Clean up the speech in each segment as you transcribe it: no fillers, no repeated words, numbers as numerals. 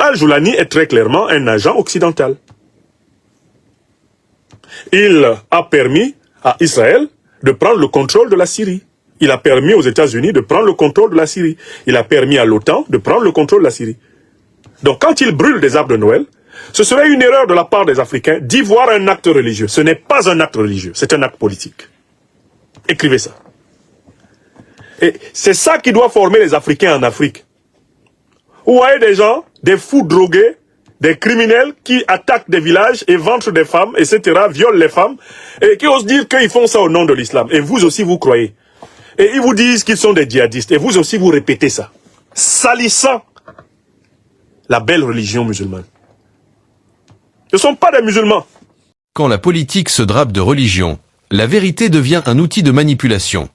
Al-Joulani est très clairement un agent occidental. Il a permis à Israël de prendre le contrôle de la Syrie. Il a permis aux États-Unis de prendre le contrôle de la Syrie. Il a permis à l'OTAN de prendre le contrôle de la Syrie. Donc quand il brûle des arbres de Noël, ce serait une erreur de la part des Africains d'y voir un acte religieux. Ce n'est pas un acte religieux, c'est un acte politique. Écrivez ça. Et c'est ça qui doit former les Africains en Afrique. Vous voyez des gens, des fous drogués, des criminels qui attaquent des villages et ventrent des femmes, etc., violent les femmes, et qui osent dire qu'ils font ça au nom de l'islam. Et vous aussi, vous croyez. Et ils vous disent qu'ils sont des djihadistes. Et vous aussi, vous répétez ça. Salissant la belle religion musulmane. Ce ne sont pas des musulmans. Quand la politique se drape de religion, la vérité devient un outil de manipulation.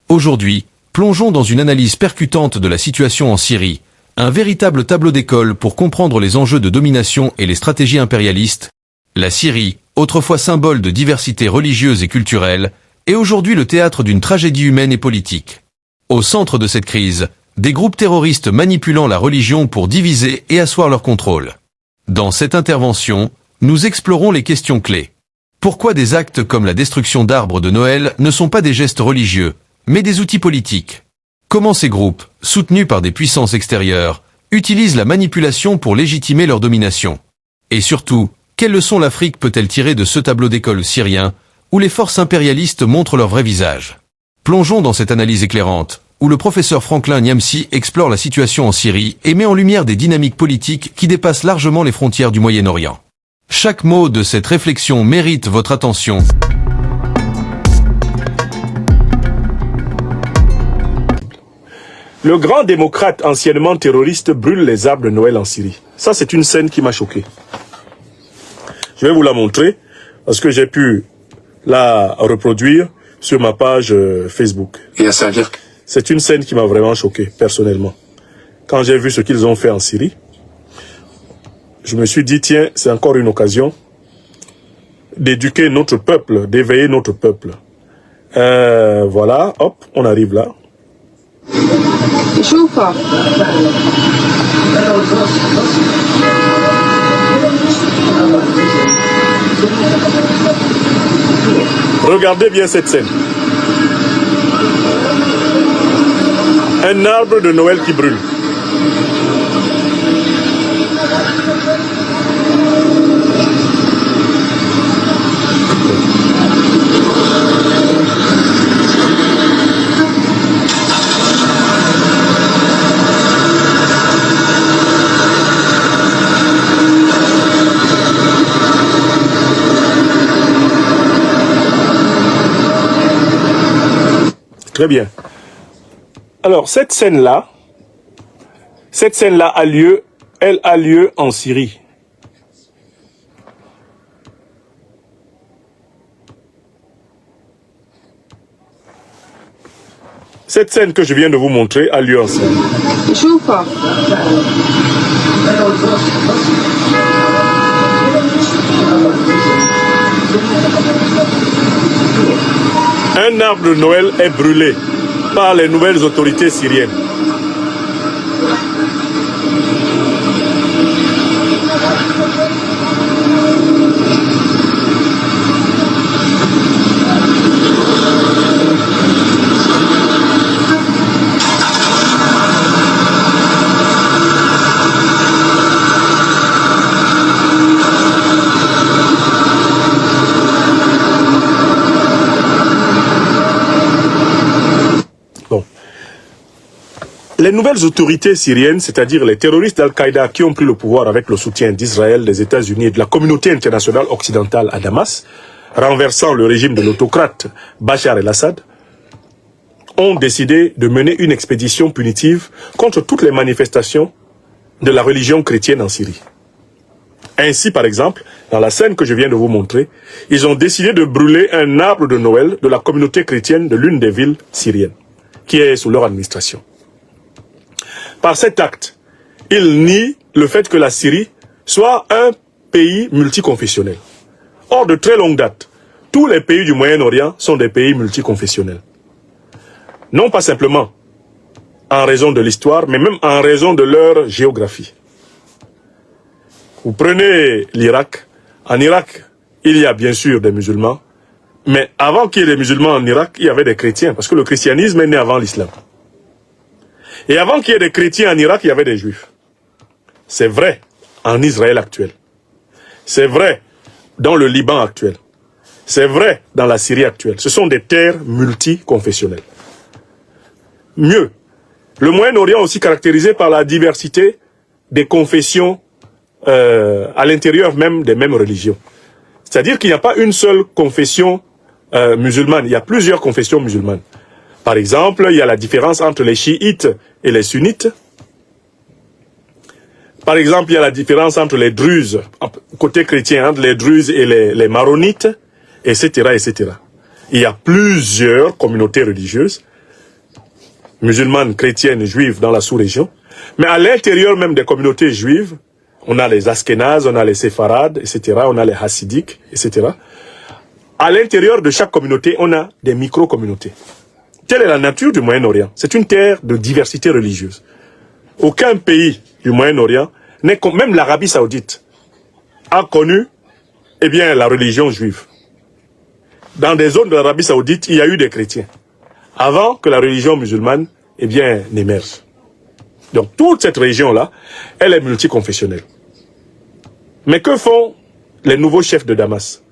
Aujourd'hui, plongeons dans une analyse percutante de la situation en Syrie, un véritable tableau d'école pour comprendre les enjeux de domination et les stratégies impérialistes. La Syrie, autrefois symbole de diversité religieuse et culturelle, est aujourd'hui le théâtre d'une tragédie humaine et politique. Au centre de cette crise, des groupes terroristes manipulant la religion pour diviser et asseoir leur contrôle. Dans cette intervention, nous explorons les questions clés. Pourquoi des actes comme la destruction d'arbres de Noël ne sont pas des gestes religieux, mais des outils politiques? Comment ces groupes, soutenus par des puissances extérieures, utilisent la manipulation pour légitimer leur domination? Et surtout, quelles leçons l'Afrique peut-elle tirer de ce tableau d'école syrien, où les forces impérialistes montrent leur vrai visage? Plongeons dans cette analyse éclairante, où le professeur Franklin Nyamsi explore la situation en Syrie et met en lumière des dynamiques politiques qui dépassent largement les frontières du Moyen-Orient. Chaque mot de cette réflexion mérite votre attention. Le grand démocrate anciennement terroriste brûle les arbres de Noël en Syrie. Ça, c'est une scène qui m'a choqué. Je vais vous la montrer parce que j'ai pu la reproduire sur ma page Facebook. C'est une scène qui m'a vraiment choqué, personnellement. Quand j'ai vu ce qu'ils ont fait en Syrie, je me suis dit, tiens, c'est encore une occasion d'éduquer notre peuple, d'éveiller notre peuple. Voilà, hop, on arrive là. Regardez bien cette scène. Un arbre de Noël qui brûle. Très bien. Alors, cette scène-là a lieu, elle a lieu en Syrie. Cette scène que je viens de vous montrer a lieu en Syrie. Un arbre de Noël est brûlé par les nouvelles autorités syriennes. Les nouvelles autorités syriennes, c'est-à-dire les terroristes d'Al-Qaïda qui ont pris le pouvoir avec le soutien d'Israël, des États-Unis et de la communauté internationale occidentale à Damas, renversant le régime de l'autocrate Bachar el-Assad, ont décidé de mener une expédition punitive contre toutes les manifestations de la religion chrétienne en Syrie. Ainsi, par exemple, dans la scène que je viens de vous montrer, ils ont décidé de brûler un arbre de Noël de la communauté chrétienne de l'une des villes syriennes, qui est sous leur administration. Par cet acte, ils nient le fait que la Syrie soit un pays multiconfessionnel. Or, de très longue date, tous les pays du Moyen-Orient sont des pays multiconfessionnels. Non pas simplement en raison de l'histoire, mais même en raison de leur géographie. Vous prenez l'Irak. En Irak, il y a bien sûr des musulmans. Mais avant qu'il y ait des musulmans en Irak, il y avait des chrétiens. Parce que le christianisme est né avant l'islam. Et avant qu'il y ait des chrétiens en Irak, il y avait des juifs. C'est vrai en Israël actuel. C'est vrai dans le Liban actuel. C'est vrai dans la Syrie actuelle. Ce sont des terres multiconfessionnelles. Mieux, le Moyen-Orient est aussi caractérisé par la diversité des confessions à l'intérieur même des mêmes religions. C'est-à-dire qu'il n'y a pas une seule confession musulmane, il y a plusieurs confessions musulmanes. Par exemple, il y a la différence entre les chiites et les sunnites. Par exemple, il y a la différence entre les druzes, côté chrétien, entre les druzes et les maronites, etc., etc. Il y a plusieurs communautés religieuses, musulmanes, chrétiennes, juives dans la sous-région. Mais à l'intérieur même des communautés juives, on a les Askénazes, on a les Séfarades, etc., on a les Hassidiques, etc. À l'intérieur de chaque communauté, on a des micro-communautés. Telle est la nature du Moyen-Orient. C'est une terre de diversité religieuse. Aucun pays du Moyen-Orient, même l'Arabie Saoudite, a connu la religion juive. Dans des zones de l'Arabie Saoudite, il y a eu des chrétiens. Avant que la religion musulmane n'émerge. Donc toute cette région-là, elle est multiconfessionnelle. Mais que font les nouveaux chefs de Damas?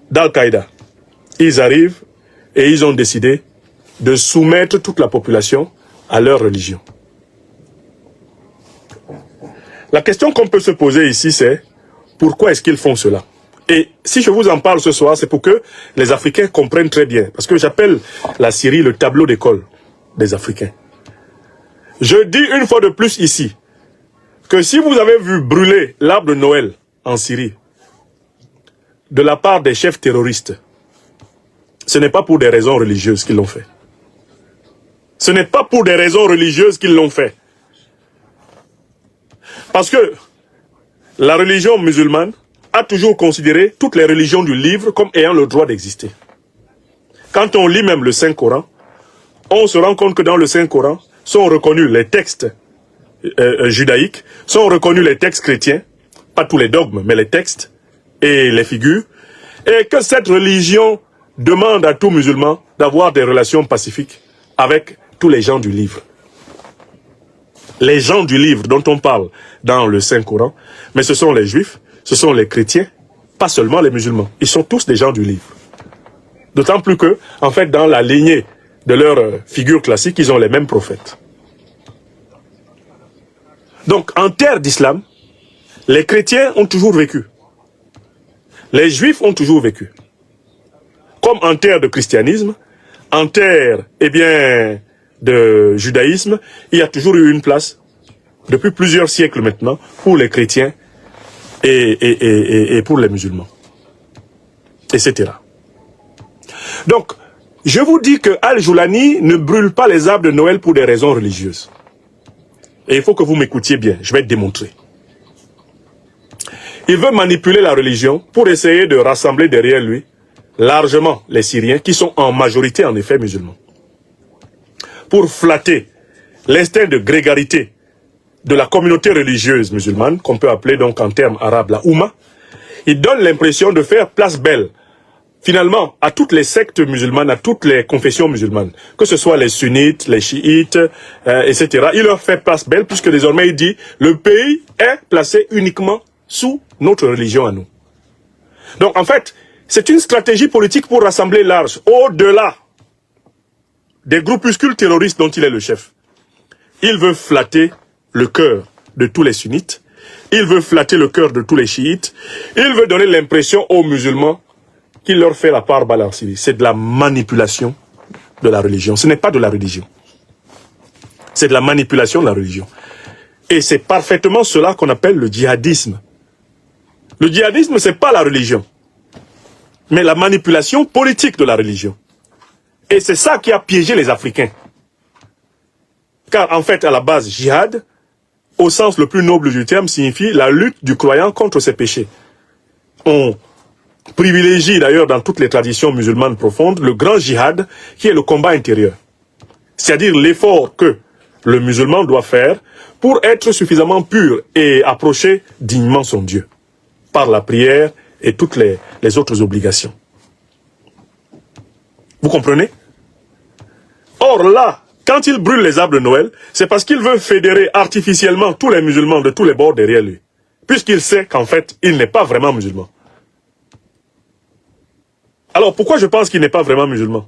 D'Al-Qaïda. Ils arrivent et ils ont décidé de soumettre toute la population à leur religion. La question qu'on peut se poser ici, c'est pourquoi est-ce qu'ils font cela? Et si je vous en parle ce soir, c'est pour que les Africains comprennent très bien. Parce que j'appelle la Syrie le tableau d'école des Africains. Je dis une fois de plus ici, que si vous avez vu brûler l'arbre de Noël en Syrie, de la part des chefs terroristes, ce n'est pas pour des raisons religieuses qu'ils l'ont fait. Ce n'est pas pour des raisons religieuses qu'ils l'ont fait. Parce que la religion musulmane a toujours considéré toutes les religions du livre comme ayant le droit d'exister. Quand on lit même le Saint-Coran, on se rend compte que dans le Saint-Coran sont reconnus les textes judaïques, sont reconnus les textes chrétiens, pas tous les dogmes, mais les textes et les figures, et que cette religion demande à tout musulman d'avoir des relations pacifiques avec tous les gens du livre. Les gens du livre dont on parle dans le Saint-Coran, mais ce sont les juifs, ce sont les chrétiens, pas seulement les musulmans. Ils sont tous des gens du livre. D'autant plus que, en fait, dans la lignée de leur figure classique, ils ont les mêmes prophètes. Donc, en terre d'islam, les chrétiens ont toujours vécu. Les juifs ont toujours vécu. Comme en terre de christianisme, en terre, de judaïsme, il y a toujours eu une place, depuis plusieurs siècles maintenant, pour les chrétiens et pour les musulmans, etc. Donc, je vous dis que Al-Joulani ne brûle pas les arbres de Noël pour des raisons religieuses. Et il faut que vous m'écoutiez bien, je vais te démontrer. Il veut manipuler la religion pour essayer de rassembler derrière lui largement les Syriens, qui sont en majorité en effet musulmans. Pour flatter l'instinct de grégarité de la communauté religieuse musulmane, qu'on peut appeler donc en termes arabes la Oumma, il donne l'impression de faire place belle, finalement, à toutes les sectes musulmanes, à toutes les confessions musulmanes, que ce soit les sunnites, les chiites, etc. Il leur fait place belle, puisque désormais il dit, le pays est placé uniquement sous notre religion à nous. Donc en fait, c'est une stratégie politique pour rassembler large, au-delà des groupuscules terroristes dont il est le chef. Il veut flatter le cœur de tous les sunnites, il veut flatter le cœur de tous les chiites, il veut donner l'impression aux musulmans qu'il leur fait la part belle en Syrie. C'est de la manipulation de la religion. Ce n'est pas de la religion. C'est de la manipulation de la religion. Et c'est parfaitement cela qu'on appelle le djihadisme. Le djihadisme, ce n'est pas la religion, mais la manipulation politique de la religion. Et c'est ça qui a piégé les Africains. Car en fait, à la base, djihad, au sens le plus noble du terme, signifie la lutte du croyant contre ses péchés. On privilégie d'ailleurs dans toutes les traditions musulmanes profondes le grand djihad, qui est le combat intérieur. C'est-à-dire l'effort que le musulman doit faire pour être suffisamment pur et approcher dignement son Dieu, par la prière et toutes les autres obligations. Vous comprenez? Or là, quand il brûle les arbres de Noël, c'est parce qu'il veut fédérer artificiellement tous les musulmans de tous les bords derrière lui, puisqu'il sait qu'en fait, il n'est pas vraiment musulman. Alors pourquoi je pense qu'il n'est pas vraiment musulman?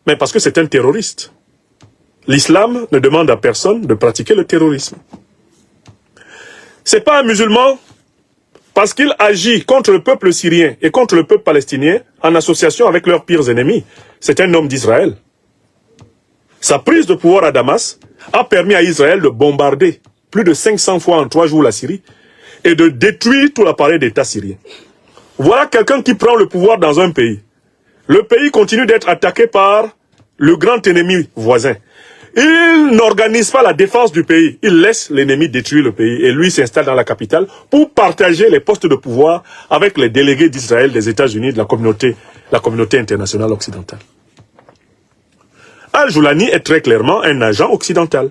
Mais parce que c'est un terroriste. L'islam ne demande à personne de pratiquer le terrorisme. C'est pas un musulman parce qu'il agit contre le peuple syrien et contre le peuple palestinien en association avec leurs pires ennemis. C'est un homme d'Israël. Sa prise de pouvoir à Damas a permis à Israël de bombarder plus de 500 fois en 3 jours la Syrie et de détruire tout l'appareil d'État syrien. Voilà quelqu'un qui prend le pouvoir dans un pays. Le pays continue d'être attaqué par le grand ennemi voisin. Il n'organise pas la défense du pays. Il laisse l'ennemi détruire le pays et lui s'installe dans la capitale pour partager les postes de pouvoir avec les délégués d'Israël, des États-Unis, de la communauté internationale occidentale. Al-Joulani est très clairement un agent occidental.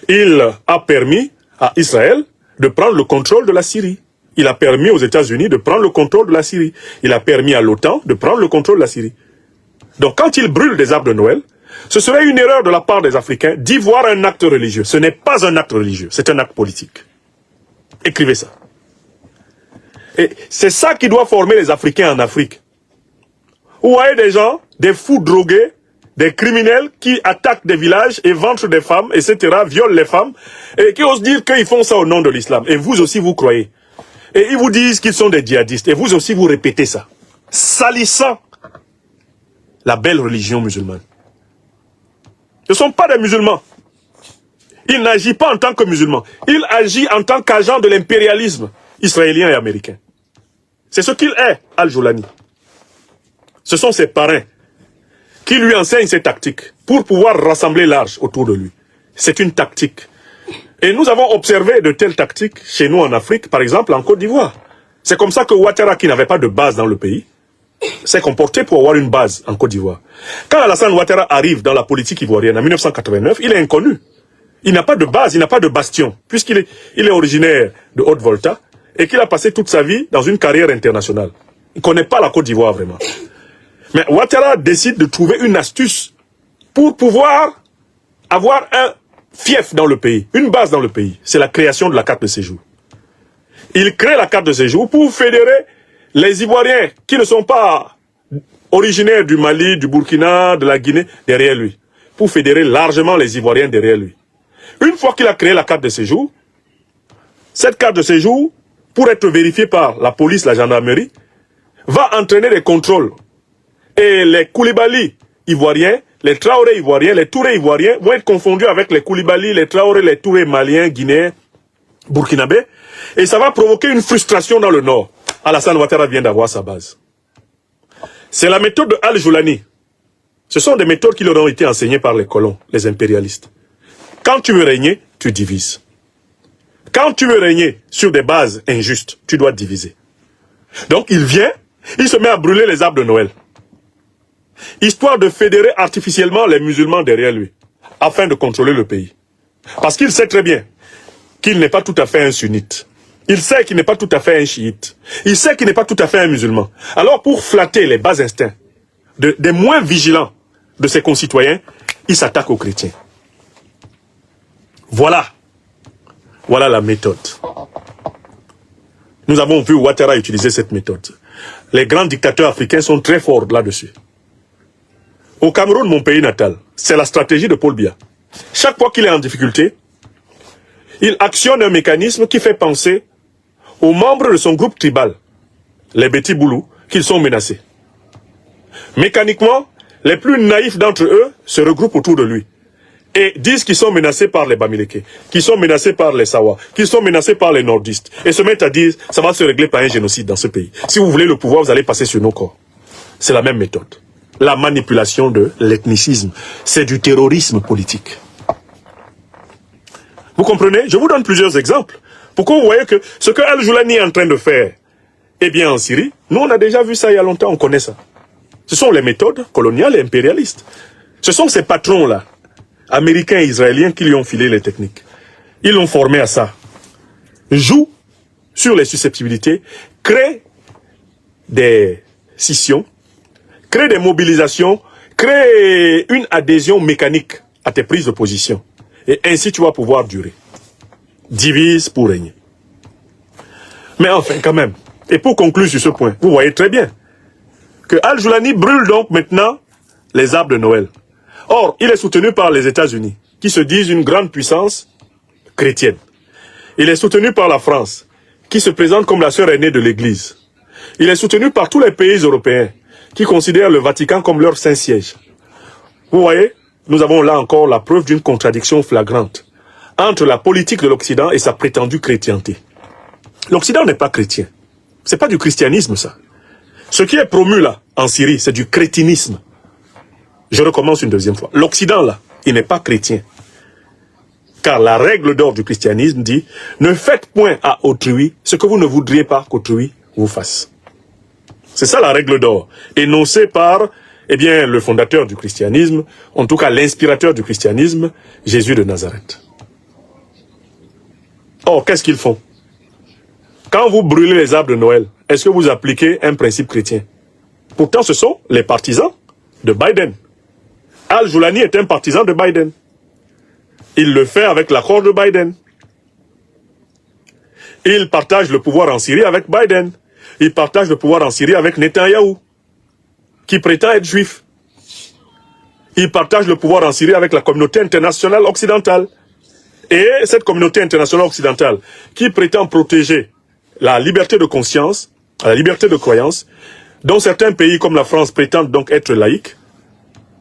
Il a permis à Israël de prendre le contrôle de la Syrie. Il a permis aux États-Unis de prendre le contrôle de la Syrie. Il a permis à l'OTAN de prendre le contrôle de la Syrie. Donc quand il brûle des arbres de Noël, ce serait une erreur de la part des Africains d'y voir un acte religieux. Ce n'est pas un acte religieux, c'est un acte politique. Écrivez ça. Et c'est ça qui doit former les Africains en Afrique. Vous voyez des gens, des fous drogués, des criminels qui attaquent des villages et ventrent des femmes, etc., violent les femmes, et qui osent dire qu'ils font ça au nom de l'islam. Et vous aussi, vous croyez. Et ils vous disent qu'ils sont des djihadistes. Et vous aussi, vous répétez ça. Salissant la belle religion musulmane. Ce ne sont pas des musulmans. Il n'agit pas en tant que musulman. Il agit en tant qu'agent de l'impérialisme israélien et américain. C'est ce qu'il est, Al-Joulani. Ce sont ses parrains qui lui enseignent ces tactiques pour pouvoir rassembler large autour de lui. C'est une tactique. Et nous avons observé de telles tactiques chez nous en Afrique, par exemple en Côte d'Ivoire. C'est comme ça que Ouattara, qui n'avait pas de base dans le pays, s'est comporté pour avoir une base en Côte d'Ivoire. Quand Alassane Ouattara arrive dans la politique ivoirienne en 1989, il est inconnu. Il n'a pas de base, il n'a pas de bastion, puisqu'il est originaire de Haute-Volta et qu'il a passé toute sa vie dans une carrière internationale. Il ne connaît pas la Côte d'Ivoire vraiment. Mais Ouattara décide de trouver une astuce pour pouvoir avoir un fief dans le pays, une base dans le pays. C'est la création de la carte de séjour. Il crée la carte de séjour pour fédérer les Ivoiriens qui ne sont pas originaires du Mali, du Burkina, de la Guinée, derrière lui. Pour fédérer largement les Ivoiriens derrière lui. Une fois qu'il a créé la carte de séjour, cette carte de séjour, pour être vérifiée par la police, la gendarmerie, va entraîner des contrôles. Et les Koulibaly ivoiriens, les Traoré ivoiriens, les Touré ivoiriens vont être confondus avec les Koulibaly, les Traoré, les Touré maliens, guinéens, burkinabés. Et ça va provoquer une frustration dans le nord. Alassane Ouattara vient d'avoir sa base. C'est la méthode de Al-Joulani. Ce sont des méthodes qui leur ont été enseignées par les colons, les impérialistes. Quand tu veux régner, tu divises. Quand tu veux régner sur des bases injustes, tu dois diviser. Donc il vient, il se met à brûler les arbres de Noël. Histoire de fédérer artificiellement les musulmans derrière lui, afin de contrôler le pays. Parce qu'il sait très bien qu'il n'est pas tout à fait un sunnite. Il sait qu'il n'est pas tout à fait un chiite. Il sait qu'il n'est pas tout à fait un musulman. Alors pour flatter les bas instincts des moins vigilants de ses concitoyens, il s'attaque aux chrétiens. Voilà. Voilà la méthode. Nous avons vu Ouattara utiliser cette méthode. Les grands dictateurs africains sont très forts là-dessus. Au Cameroun, mon pays natal, c'est la stratégie de Paul Biya. Chaque fois qu'il est en difficulté, il actionne un mécanisme qui fait penser aux membres de son groupe tribal, les Beti Boulou, qu'ils sont menacés. Mécaniquement, les plus naïfs d'entre eux se regroupent autour de lui et disent qu'ils sont menacés par les Bamileke, qu'ils sont menacés par les Sawa, qu'ils sont menacés par les nordistes, et se mettent à dire ça va se régler par un génocide dans ce pays. Si vous voulez le pouvoir, vous allez passer sur nos corps. C'est la même méthode. La manipulation de l'ethnicisme, c'est du terrorisme politique. Vous comprenez? Je vous donne plusieurs exemples. Pourquoi vous voyez que ce que Al-Joulani est en train de faire, eh bien en Syrie, nous on a déjà vu ça il y a longtemps, on connaît ça. Ce sont les méthodes coloniales et impérialistes. Ce sont ces patrons-là Américains et Israéliens qui lui ont filé les techniques. Ils l'ont formé à ça. Joue sur les susceptibilités, crée des scissions, crée des mobilisations, crée une adhésion mécanique à tes prises de position. Et ainsi tu vas pouvoir durer. Divise pour régner. Mais enfin, quand même, et pour conclure sur ce point, vous voyez très bien que Al-Joulani brûle donc maintenant les arbres de Noël. Or, il est soutenu par les États-Unis, qui se disent une grande puissance chrétienne. Il est soutenu par la France, qui se présente comme la sœur aînée de l'Église. Il est soutenu par tous les pays européens, qui considèrent le Vatican comme leur Saint-Siège. Vous voyez, nous avons là encore la preuve d'une contradiction flagrante entre la politique de l'Occident et sa prétendue chrétienté. L'Occident n'est pas chrétien. C'est pas du christianisme, ça. Ce qui est promu là, en Syrie, c'est du crétinisme. Je recommence une deuxième fois. L'Occident là, il n'est pas chrétien. Car la règle d'or du christianisme dit, ne faites point à autrui ce que vous ne voudriez pas qu'autrui vous fasse. C'est ça la règle d'or, énoncée par, eh bien, le fondateur du christianisme, en tout cas l'inspirateur du christianisme, Jésus de Nazareth. Or, qu'est-ce qu'ils font? Quand vous brûlez les arbres de Noël, est-ce que vous appliquez un principe chrétien? Pourtant, ce sont les partisans de Biden. Al-Joulani est un partisan de Biden. Il le fait avec l'accord de Biden. Il partage le pouvoir en Syrie avec Biden. Il partage le pouvoir en Syrie avec Netanyahou, qui prétend être juif. Il partage le pouvoir en Syrie avec la communauté internationale occidentale. Et cette communauté internationale occidentale, qui prétend protéger la liberté de conscience, la liberté de croyance, dont certains pays comme la France prétendent donc être laïcs,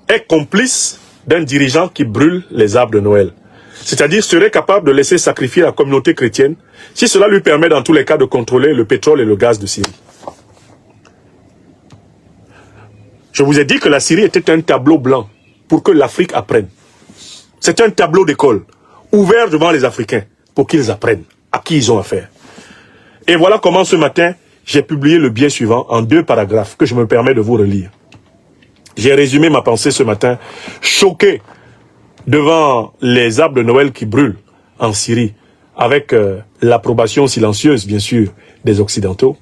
est complice d'un dirigeant qui brûle les arbres de Noël. C'est-à-dire serait capable de laisser sacrifier la communauté chrétienne si cela lui permet dans tous les cas de contrôler le pétrole et le gaz de Syrie. Je vous ai dit que la Syrie était un tableau blanc pour que l'Afrique apprenne. C'est un tableau d'école ouvert devant les Africains pour qu'ils apprennent à qui ils ont affaire. Et voilà comment ce matin, j'ai publié le billet suivant en 2 paragraphes que je me permets de vous relire. J'ai résumé ma pensée ce matin, choqué devant les arbres de Noël qui brûlent en Syrie, avec l'approbation silencieuse, bien sûr, des Occidentaux.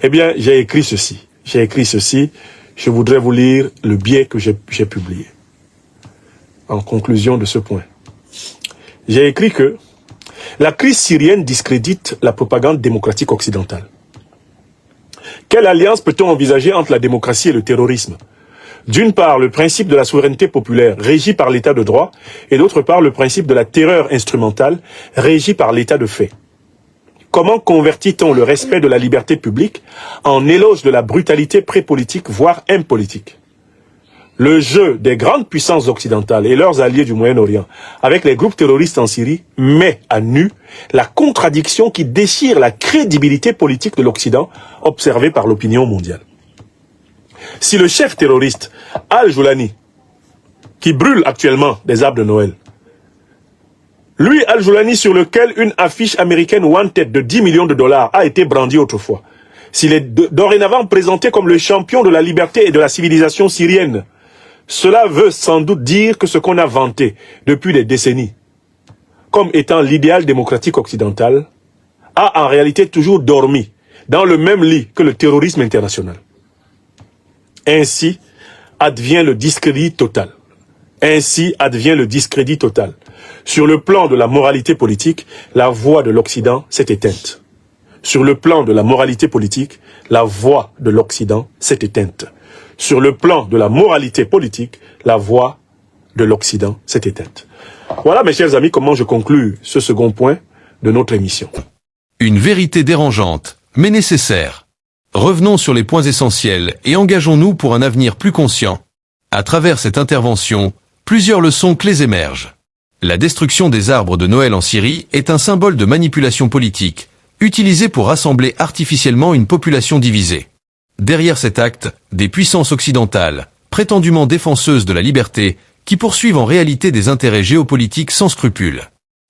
Eh bien, j'ai écrit ceci. Je voudrais vous lire le billet que j'ai publié. En conclusion de ce point. J'ai écrit que la crise syrienne discrédite la propagande démocratique occidentale. Quelle alliance peut-on envisager entre la démocratie et le terrorisme? D'une part, le principe de la souveraineté populaire, régi par l'état de droit, et d'autre part, le principe de la terreur instrumentale, régi par l'état de fait. Comment convertit-on le respect de la liberté publique en éloge de la brutalité pré-politique, voire impolitique? Le jeu des grandes puissances occidentales et leurs alliés du Moyen-Orient avec les groupes terroristes en Syrie met à nu la contradiction qui déchire la crédibilité politique de l'Occident observée par l'opinion mondiale. Si le chef terroriste Al-Joulani, qui brûle actuellement des arbres de Noël, lui, Al-Joulani, sur lequel une affiche américaine Wanted de 10 millions de dollars a été brandie autrefois, s'il est dorénavant présenté comme le champion de la liberté et de la civilisation syrienne, cela veut sans doute dire que ce qu'on a vanté depuis des décennies, comme étant l'idéal démocratique occidental, a en réalité toujours dormi dans le même lit que le terrorisme international. Ainsi advient le discrédit total. Sur le plan de la moralité politique, la voix de l'Occident s'est éteinte. Sur le plan de la moralité politique, la voix de l'Occident s'est éteinte. Sur le plan de la moralité politique, la voix de l'Occident s'est éteinte. Voilà, mes chers amis, comment je conclus ce second point de notre émission. Une vérité dérangeante, mais nécessaire. Revenons sur les points essentiels et engageons-nous pour un avenir plus conscient. À travers cette intervention, plusieurs leçons clés émergent. La destruction des arbres de Noël en Syrie est un symbole de manipulation politique, utilisé pour rassembler artificiellement une population divisée. Derrière cet acte, des puissances occidentales, prétendument défenseuses de la liberté, qui poursuivent en réalité des intérêts géopolitiques sans scrupules.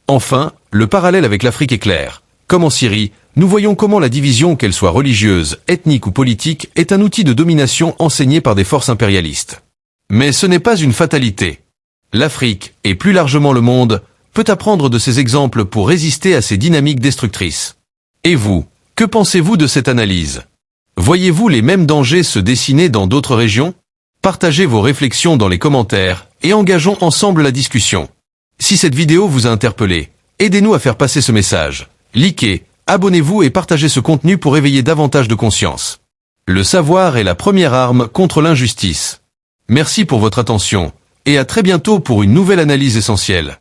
Enfin, le parallèle avec l'Afrique est clair. Comme en Syrie, nous voyons comment la division, qu'elle soit religieuse, ethnique ou politique, est un outil de domination enseigné par des forces impérialistes. Mais ce n'est pas une fatalité. L'Afrique, et plus largement le monde, peut apprendre de ces exemples pour résister à ces dynamiques destructrices. Et vous, que pensez-vous de cette analyse? Voyez-vous les mêmes dangers se dessiner dans d'autres régions? Partagez vos réflexions dans les commentaires et engageons ensemble la discussion. Si cette vidéo vous a interpellé, aidez-nous à faire passer ce message. Likez, abonnez-vous et partagez ce contenu pour éveiller davantage de conscience. Le savoir est la première arme contre l'injustice. Merci pour votre attention et à très bientôt pour une nouvelle analyse essentielle.